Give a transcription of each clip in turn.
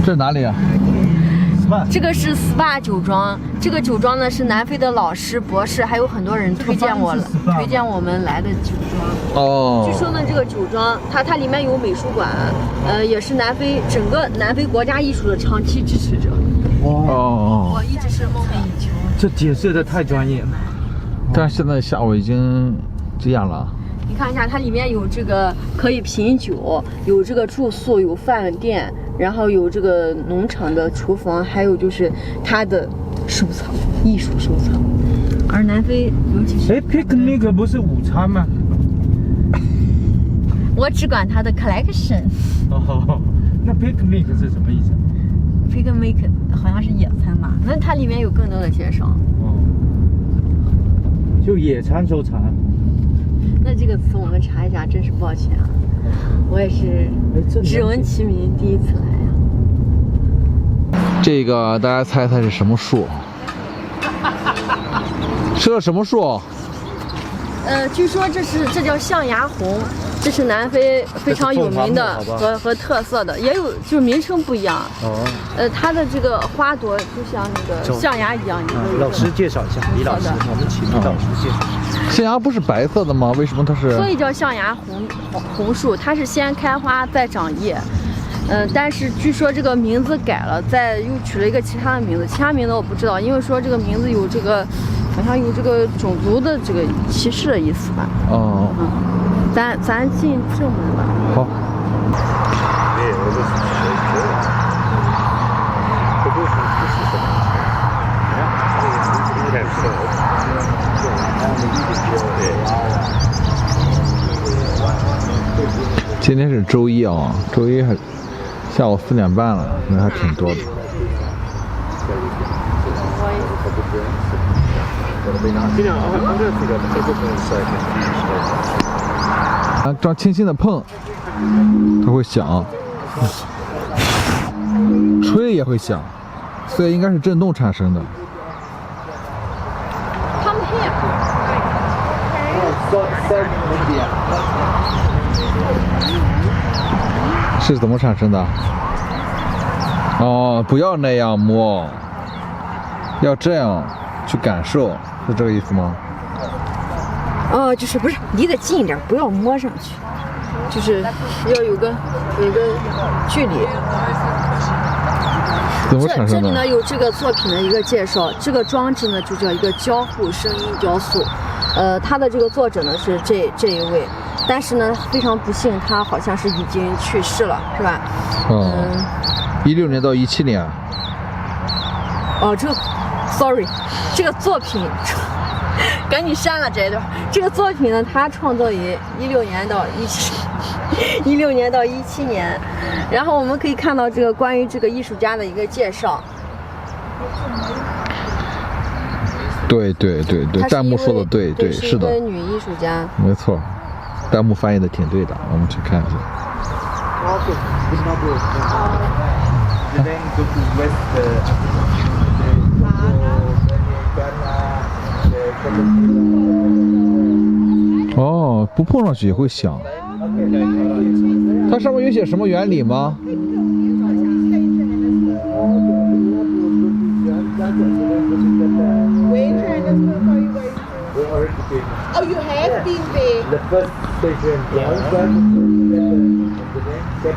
这是哪里啊？这个是 SPA 酒庄，这个酒庄呢是南非的老师、博士，还有很多人推荐我们来的酒庄。哦。据说呢，这个酒庄它里面有美术馆，也是整个南非国家艺术的长期支持者。哦。我一直是梦寐以求。这解释的太专业了。但是现在下午已经这样了。你看一下，它里面有这个可以品酒，有这个住宿，有饭店，然后有这个农场的厨房，还有就是它的收藏，艺术收藏。而南非尤其是picnic 不是午餐吗？我只管它的 collection。哦，那 picnic 是什么意思 ？picnic 好像是野餐吧？那它里面有更多的介绍。哦，就野餐收藏。那这个词我们查一下，真是抱歉啊，我也是只闻其名，第一次来呀。这个大家猜猜是什么树？是个什么树？据说这叫象牙红，这是南非非常有名的和特色的，也有就是名称不一样。哦。它的这个花朵就像那个象牙一样。老师介绍一下，李老师，我们请李老师介绍。象牙不是白色的吗？为什么它是？所以叫象牙红树，它是先开花再长叶。但是据说这个名字改了，再又取了一个其他的名字，其他名字我不知道，因为说这个名字有这个，好像有这个种族的这个歧视的意思吧。哦。咱进正门吧。好。今天是周一啊，周一下午4点半了，人还挺多的。这样轻轻的碰，它会响，吹也会响，所以应该是震动产生的。是怎么产生的？哦，不要那样摸，要这样去感受，是这个意思吗？哦，就是不是离得近一点，不要摸上去，就是要有个距离。怎么产生的？这里呢有这个作品的一个介绍，这个装置呢就叫一个交互声音雕塑，它的这个作者呢是这一位，但是呢非常不幸，他好像是已经去世了，是吧？16年到17年。哦，sorry， 这个作品。赶紧删了这一段。这个作品呢，它创作于16年到17年，然后我们可以看到这个关于这个艺术家的一个介绍。对，弹幕说的对，是的，一位女艺术家，没错，弹幕翻译的挺对的，我们去看一下。哦，不碰上去也会响。它上面有写什么原理吗？Oh, you have been there. The first station, So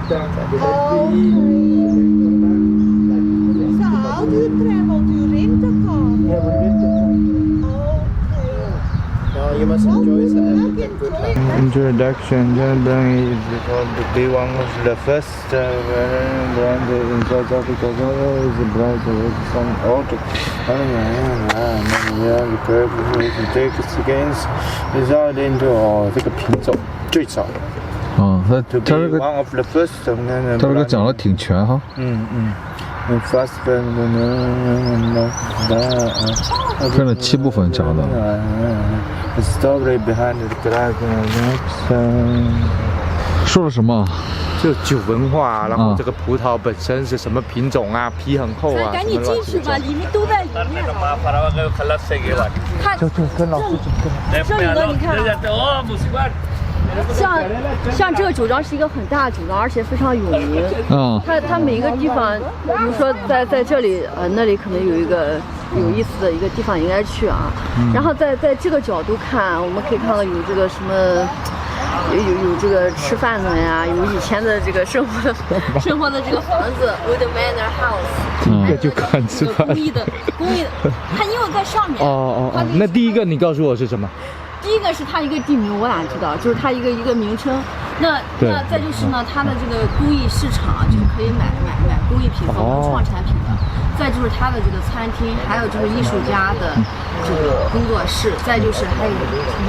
how do you travel? Do you rent a car? You must enjoy it. Introduction. Jordan is called the B1 was the first brand in South Africa. Is the brand of some auto. Take against result into 这个品种最早的。它这个 one of the first. 它这个讲的挺全哈。First 分了7部分讲的。The story behind the dragon. 说了什么？就酒文化，然后这个葡萄本身是什么品种啊，皮很厚啊。赶紧进去吧，里面都在里面。看，就跟老师这里呢，你看。像这个酒庄是一个很大的酒庄，而且非常有名。它每一个地方，比如说在这里那里可能有一个有意思的一个地方应该去啊。然后在这个角度看，我们可以看到有这个什么。有这个吃饭的呀，有以前的这个生活的这个房子 ，Old Manor House， 第一个就看吃饭。公益的，它因为在上面。那第一个你告诉我是什么？第一个是它一个地名，我哪知道，就是它一个名称。那再就是呢，它的这个工艺市场就是可以买工艺品和创产品的。再就是它的这个餐厅，还有就是艺术家的这个工作室，再就是还有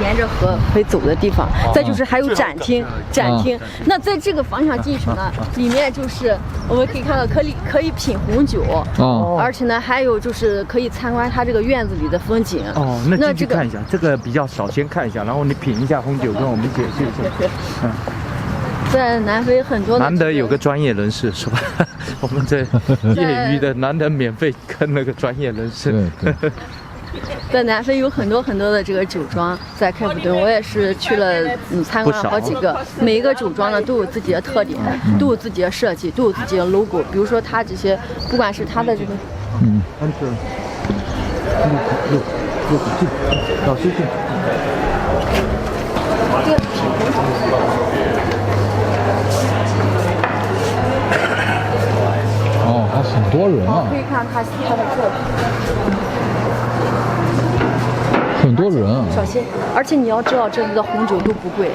沿着河可以走的地方，再就是还有展厅。那在这个方向进去呢，里面就是我们可以看到可以品红酒，而且呢还有就是可以参观它这个院子里的风景。那进去看一下，这个比较少，先看一下，然后你品一下红酒，跟我们解释一下。在南非很多难得有个专业人士是吧？我们这业余的难得免费跟那个专业人士。对。在南非有很多的这个酒庄，在开普敦我也是去了参观了好几个，每一个酒庄呢都有自己的特点，都有自己的设计，都有自己的 logo。比如说它这些，不管是它的这个，老师进。还很多人啊！可以看它的作品，很多人啊！小心，而且你要知道，这里的红酒都不贵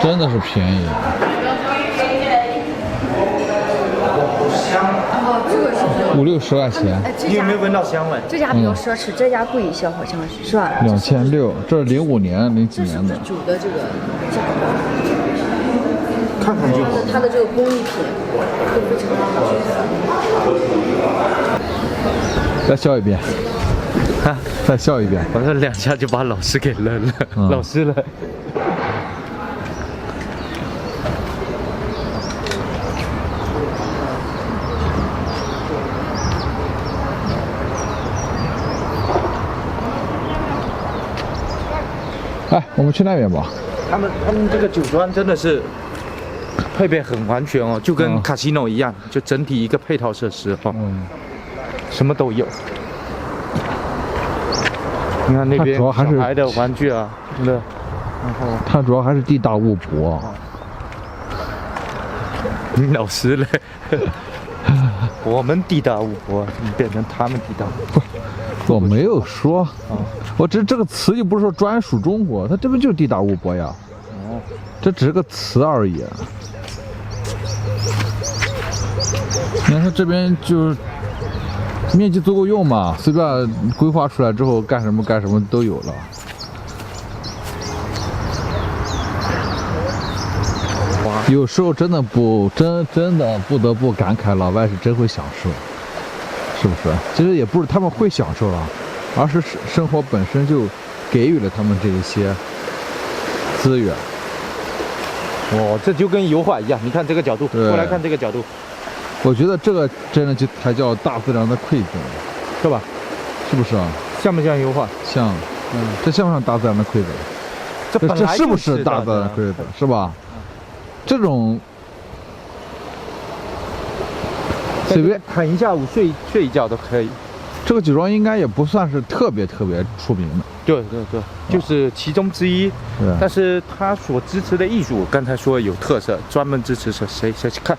真的是便宜。这个是5、60块钱。你有没有闻到香味？这家比较奢侈，这家贵一些，好像是吧？2600，这是05年、0几年的。酒的这个价格，看看就好。它的这个工艺品都非常好。再笑一遍。再笑一遍。我这2下就把老师给扔了，老师了。我们去那边吧。他们这个酒庄真的是配备很完全哦，就跟卡西诺一样，就整体一个配套设施哦，什么都有。你看那边小孩的玩具啊，真的。然后它主要还是地大物博。你老实嘞，我们地大物博，变成他们地大物博。我没有说我这个词又不是说专属中国，它这不就是地大物博呀？这只是个词而已。你看它这边就是面积足够用嘛，随便规划出来之后干什么都有了。有时候真的不得不感慨，老外是真会享受。是不是？其实也不是他们会享受了，而是生活本身就给予了他们这一些资源。这就跟油画一样，你看这个角度，过来看这个角度。我觉得这个真的就才叫大自然的馈赠，是吧？是不是啊？像不像油画？像，这像不像大自然的馈赠？这是不是大自然的馈赠？是吧？这种。随便喊一下午睡一觉都可以。这个酒庄应该也不算是特别出名的。对，就是其中之一。但是他所支持的艺术，刚才说有特色，专门支持谁去看。